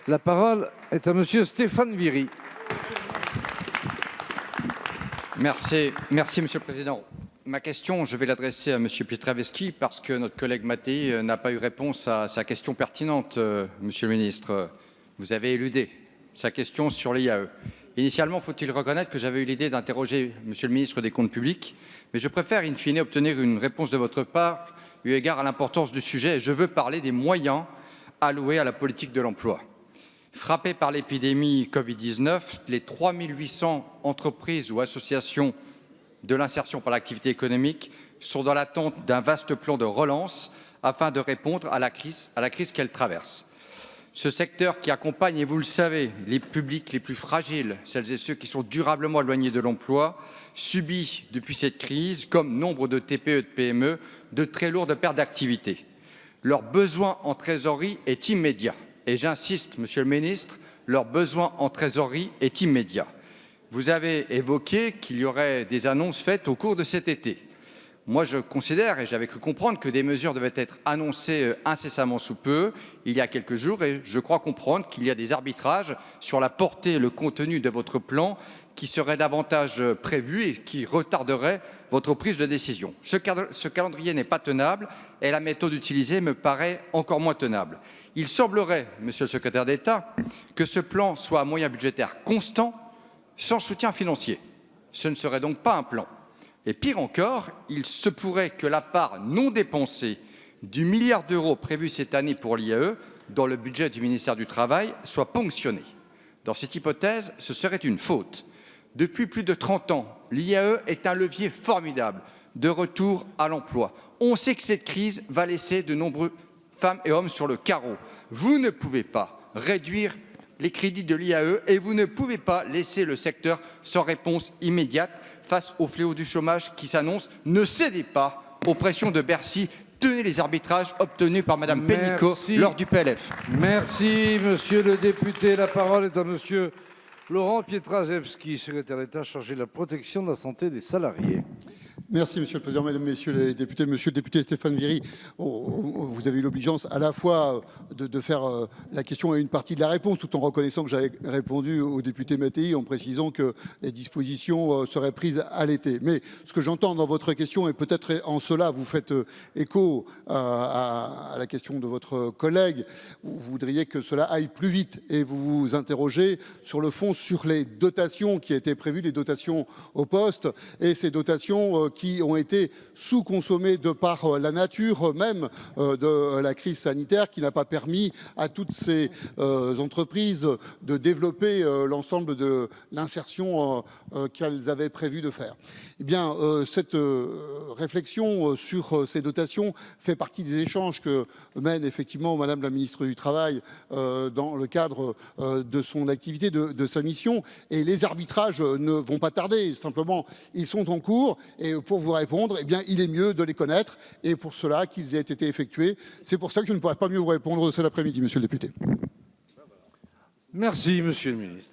La parole est à monsieur Stéphane Viry. Merci, Monsieur le Président. Ma question, je vais l'adresser à Monsieur Pietraszewski parce que notre collègue Mattei n'a pas eu réponse à sa question pertinente, Monsieur le Ministre. Vous avez éludé sa question sur l'IAE. Initialement, faut-il reconnaître que j'avais eu l'idée d'interroger Monsieur le Ministre des Comptes publics, mais je préfère in fine obtenir une réponse de votre part eu égard à l'importance du sujet et je veux parler des moyens alloués à la politique de l'emploi. Frappées par l'épidémie Covid-19, les 3 800 entreprises ou associations de l'insertion par l'activité économique sont dans l'attente d'un vaste plan de relance afin de répondre à la crise qu'elles traversent. Ce secteur qui accompagne, et vous le savez, les publics les plus fragiles, celles et ceux qui sont durablement éloignés de l'emploi, subit depuis cette crise, comme nombre de TPE et de PME, de très lourdes pertes d'activité. Leur besoin en trésorerie est immédiat. Et j'insiste, Monsieur le Ministre, leur besoin en trésorerie est immédiat. Vous avez évoqué qu'il y aurait des annonces faites au cours de cet été. Moi, je considère, et j'avais cru comprendre, que des mesures devaient être annoncées incessamment sous peu, il y a quelques jours, et je crois comprendre qu'il y a des arbitrages sur la portée et le contenu de votre plan qui seraient davantage prévus et qui retarderaient votre prise de décision. Ce calendrier n'est pas tenable et la méthode utilisée me paraît encore moins tenable. Il semblerait, Monsieur le Secrétaire d'État, que ce plan soit à moyens budgétaires constants, sans soutien financier. Ce ne serait donc pas un plan. Et pire encore, il se pourrait que la part non dépensée du milliard d'euros prévu cette année pour l'IAE dans le budget du ministère du Travail soit ponctionnée. Dans cette hypothèse, ce serait une faute. Depuis plus de 30 ans, l'IAE est un levier formidable de retour à l'emploi. On sait que cette crise va laisser de nombreux femmes et hommes sur le carreau. Vous ne pouvez pas réduire les crédits de l'IAE et vous ne pouvez pas laisser le secteur sans réponse immédiate face au fléau du chômage qui s'annonce. Ne cédez pas aux pressions de Bercy. Tenez les arbitrages obtenus par Madame Pénicaud lors du PLF. Merci, Monsieur le député. La parole est à Monsieur Laurent Pietraszewski, secrétaire d'État chargé de la protection de la santé des salariés. Merci Monsieur le Président, Mesdames, Messieurs les députés. Monsieur le député Stéphane Viry, vous avez eu l'obligeance à la fois de faire la question et une partie de la réponse, tout en reconnaissant que j'avais répondu au député Mattei en précisant que les dispositions seraient prises à l'été. Mais ce que j'entends dans votre question, et peut-être en cela vous faites écho à la question de votre collègue, vous voudriez que cela aille plus vite et vous vous interrogez sur le fond sur les dotations qui étaient prévues, les dotations au poste et ces dotations qui ont été sous-consommées de par la nature même de la crise sanitaire qui n'a pas permis à toutes ces entreprises de développer l'ensemble de l'insertion qu'elles avaient prévu de faire. Eh bien, cette réflexion sur ces dotations fait partie des échanges que mène effectivement Madame la Ministre du Travail dans le cadre de son activité, de sa mission. Et les arbitrages ne vont pas tarder, simplement ils sont en cours. Et pour vous répondre, eh bien, il est mieux de les connaître et pour cela qu'ils aient été effectués. C'est pour ça que je ne pourrais pas mieux vous répondre cet après-midi, Monsieur le député. Merci, Monsieur le Ministre.